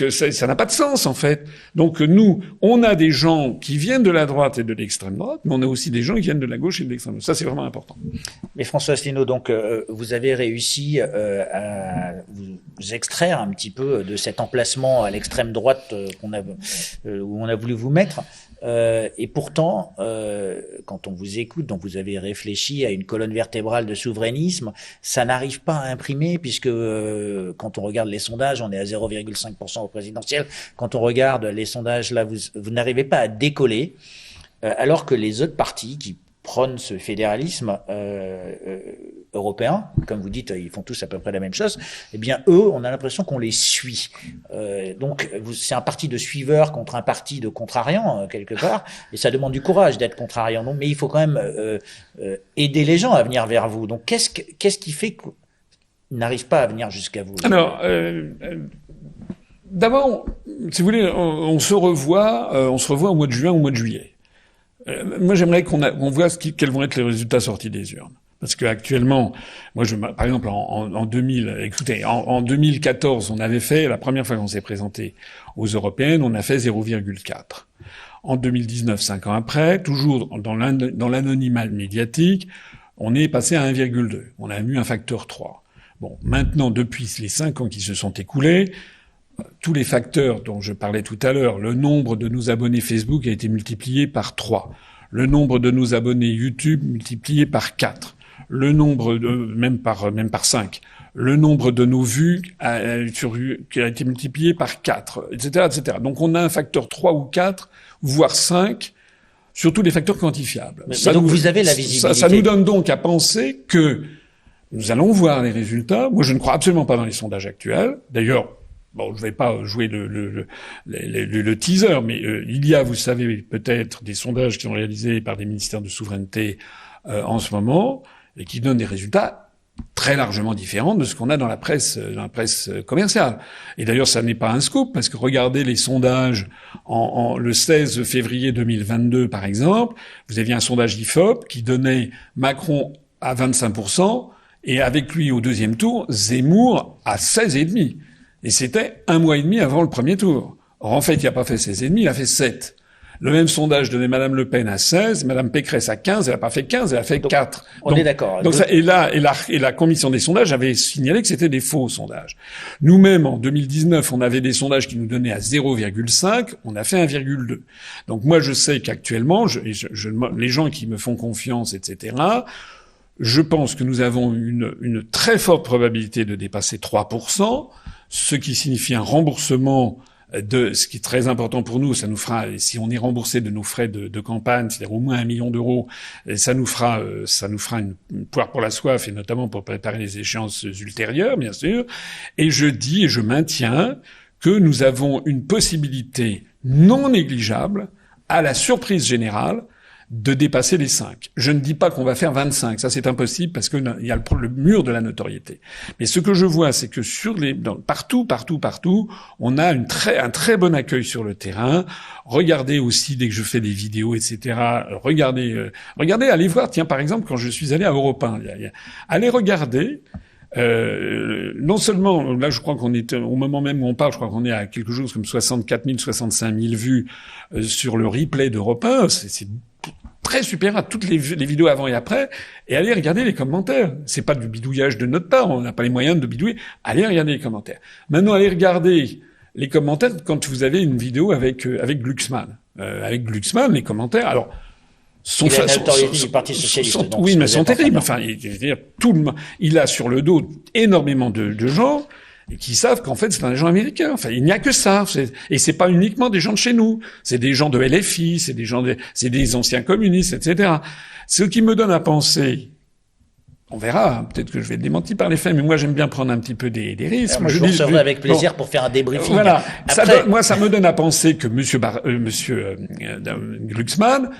que ça n'a pas de sens, en fait. Donc, nous, on a des gens qui viennent de la droite et de l'extrême droite, mais on a aussi des gens qui viennent de la gauche et de l'extrême droite. Ça, c'est vraiment important. Mais François Asselineau, donc, vous avez réussi à vous extraire un petit peu de cet emplacement à l'extrême droite où on a voulu vous mettre. Et pourtant, quand on vous écoute, donc vous avez réfléchi à une colonne vertébrale de souverainisme, ça n'arrive pas à imprimer puisque quand on regarde les sondages, on est à 0,5% au présidentiel. Quand on regarde les sondages, là, vous n'arrivez pas à décoller, alors que les autres partis qui prônent ce fédéralisme européen, comme vous dites, ils font tous à peu près la même chose, eh bien, eux, on a l'impression qu'on les suit. Donc, c'est un parti de suiveurs contre un parti de contrariants, quelque part, et ça demande du courage d'être contrariant. Donc, mais il faut quand même aider les gens à venir vers vous. Donc, qu'est-ce qui fait qu'ils n'arrivent pas à venir jusqu'à vous? Alors, d'abord, si vous voulez, on se revoit au mois de juin, au mois de juillet. Moi, j'aimerais qu'on voit quels vont être les résultats sortis des urnes. Parce que actuellement, moi, par exemple, en 2014, on avait fait, la première fois qu'on s'est présenté aux européennes, on a fait 0,4. En 2019, 5 ans après, toujours dans l'anonymat médiatique, on est passé à 1,2. On a eu un facteur 3. Bon, maintenant, depuis les 5 ans qui se sont écoulés, tous les facteurs dont je parlais tout à l'heure, le nombre de nos abonnés Facebook a été multiplié par 3. Le nombre de nos abonnés YouTube multiplié par 4. Le nombre même par 5. Le nombre de nos vues qui a été multiplié par 4, etc., etc. Donc on a un facteur 3 ou 4, voire 5, sur tous les facteurs quantifiables. Mais donc vous avez la visibilité. Ça nous donne donc à penser que nous allons voir les résultats. Moi, je ne crois absolument pas dans les sondages actuels. D'ailleurs, bon, je vais pas jouer le teaser, mais il y a, vous savez, peut-être des sondages qui sont réalisés par des ministères de souveraineté en ce moment et qui donnent des résultats très largement différents de ce qu'on a dans la presse commerciale. Et d'ailleurs, ça n'est pas un scoop, parce que regardez les sondages le 16 février 2022, par exemple, vous aviez un sondage IFOP qui donnait Macron à 25%, et avec lui au deuxième tour, Zemmour à 16,5%. Et c'était un mois et demi avant le premier tour. Or, en fait, il n'a pas fait 16,5, il a fait 7. Le même sondage donnait Madame Le Pen à 16, Madame Pécresse à 15, elle n'a pas fait 15, elle a fait 4. On est d'accord. Donc et la commission des sondages avait signalé que c'était des faux sondages. Nous-mêmes, en 2019, on avait des sondages qui nous donnaient à 0,5, on a fait 1,2. Donc moi, je sais qu'actuellement, les gens qui me font confiance, etc., je pense que nous avons une très forte probabilité de dépasser 3%, ce qui signifie un remboursement ce qui est très important pour nous, ça nous fera, si on est remboursé de nos frais de campagne, c'est-à-dire au moins 1 million d'euros, ça nous fera une poire pour la soif, et notamment pour préparer les échéances ultérieures, bien sûr. Et je dis et je maintiens que nous avons une possibilité non négligeable, à la surprise générale, de dépasser les 5. Je ne dis pas qu'on va faire 25, ça c'est impossible parce que il y a le mur de la notoriété. Mais ce que je vois, c'est que partout, on a un très bon accueil sur le terrain. Regardez aussi dès que je fais des vidéos, etc. Regardez, allez voir. Tiens, par exemple, quand je suis allé à Europe 1, allez regarder. Non seulement, là, je crois qu'on est, au moment même où on parle, je crois qu'on est à quelque chose comme 64 000, 65 000 vues sur le replay d'Europe 1. C'est très supérieur à toutes les vidéos avant et après. Et allez regarder les commentaires. C'est pas du bidouillage de notre part. On n'a pas les moyens de bidouiller. Allez regarder les commentaires. Maintenant, allez regarder les commentaires quand vous avez une vidéo avec Glucksmann. Avec Glucksmann, les commentaires. Alors, Parti socialiste. Oui, mais sont terribles. Enfin, je veux dire, il a sur le dos énormément de gens qui savent qu'en fait c'est un agent américain. Enfin, il n'y a que ça. Et c'est pas uniquement des gens de chez nous. C'est des gens de LFI, c'est des anciens communistes, etc. Ce qui me donne à penser. On verra, peut-être que je vais être démenti par les faits, mais moi j'aime bien prendre un petit peu des risques. Alors, je vous recevrai avec plaisir pour faire un débriefing. Voilà. Après... ça me donne à penser que monsieur Glucksmann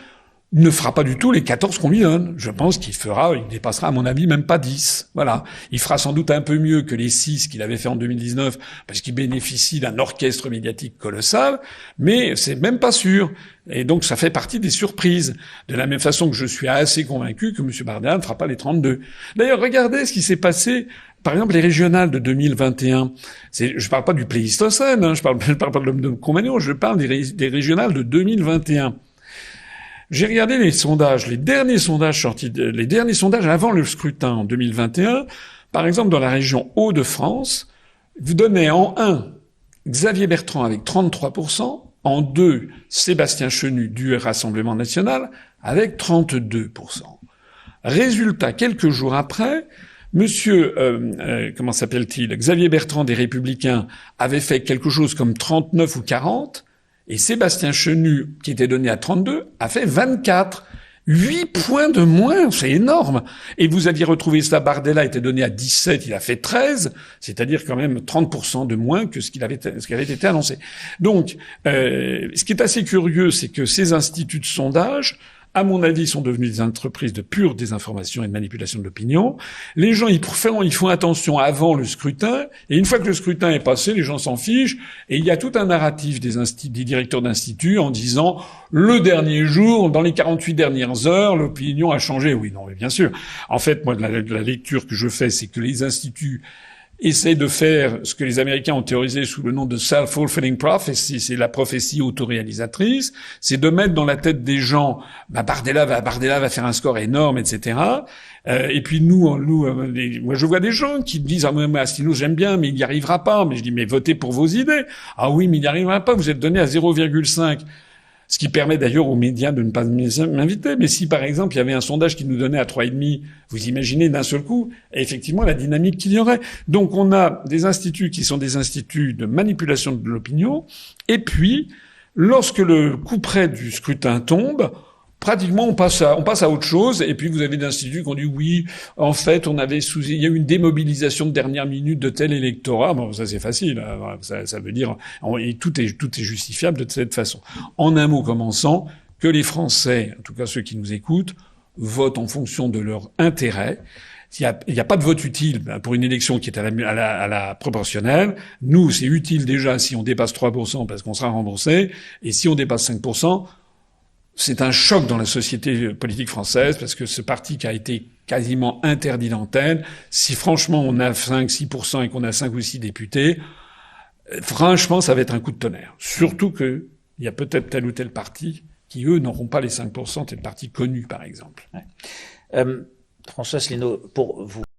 ne fera pas du tout les 14 qu'on lui donne. Je pense il dépassera à mon avis même pas 10. Voilà. Il fera sans doute un peu mieux que les 6 qu'il avait fait en 2019 parce qu'il bénéficie d'un orchestre médiatique colossal, mais c'est même pas sûr. Et donc ça fait partie des surprises. De la même façon que je suis assez convaincu que M. Bardella ne fera pas les 32. D'ailleurs, regardez ce qui s'est passé Par exemple, les régionales de 2021, je parle pas du Pléistocène, hein, je parle pas de l'homme de Cro-Magnon, je parle des régionales de 2021. J'ai regardé les sondages, les derniers sondages avant le scrutin en 2021. Par exemple, dans la région Hauts-de-France, vous donnez en 1 Xavier Bertrand avec 33%, en 2 Sébastien Chenu du Rassemblement National avec 32%. Résultat, quelques jours après, Monsieur, comment s'appelle-t-il, Xavier Bertrand des Républicains avait fait quelque chose comme 39 ou 40, et Sébastien Chenu, qui était donné à 32, a fait 24. 8 points de moins, c'est énorme. Et vous aviez retrouvé ça, Bardella était donné à 17, il a fait 13, c'est-à-dire quand même 30% de moins que ce qui avait été annoncé. Donc, ce qui est assez curieux, c'est que ces instituts de sondage, à mon avis, sont devenus des entreprises de pure désinformation et de manipulation de l'opinion. Les gens, ils font attention avant le scrutin, et une fois que le scrutin est passé, les gens s'en fichent, et il y a tout un narratif des directeurs d'instituts en disant, le dernier jour, dans les 48 dernières heures, l'opinion a changé. Oui, non, mais bien sûr. En fait, moi, la lecture que je fais, c'est que les instituts essaie de faire ce que les Américains ont théorisé sous le nom de self-fulfilling prophecy, c'est la prophétie autoréalisatrice, c'est de mettre dans la tête des gens, Bardella va faire un score énorme, etc. Et puis moi je vois des gens qui disent, ah, moi, Asselineau, j'aime bien, mais il n'y arrivera pas. Mais je dis, mais votez pour vos idées. Ah oui, mais il n'y arrivera pas, vous êtes donné à 0,5. Ce qui permet d'ailleurs aux médias de ne pas m'inviter. Mais si, par exemple, il y avait un sondage qui nous donnait à 3,5, vous imaginez d'un seul coup, effectivement, la dynamique qu'il y aurait. Donc, on a des instituts qui sont des instituts de manipulation de l'opinion. Et puis, lorsque le couperet du scrutin tombe, pratiquement, on passe à autre chose. Et puis, vous avez des instituts qui ont dit oui, en fait, il y a eu une démobilisation de dernière minute de tel électorat. Bon, ça, c'est facile. Hein. Ça veut dire, tout est justifiable de cette façon. En un mot commençant, que les Français, en tout cas ceux qui nous écoutent, votent en fonction de leur intérêt. Il n'y a pas de vote utile pour une élection qui est à la proportionnelle. Nous, c'est utile déjà si on dépasse 3% parce qu'on sera remboursé. Et si on dépasse 5%, c'est un choc dans la société politique française parce que ce parti qui a été quasiment interdit d'antenne, si franchement on a 5-6% et qu'on a 5 ou 6 députés, franchement ça va être un coup de tonnerre. Surtout qu'il y a peut-être tel ou tel parti qui, eux, n'auront pas les 5%, tel parti connu par exemple. Ouais. François Asselineau, pour vous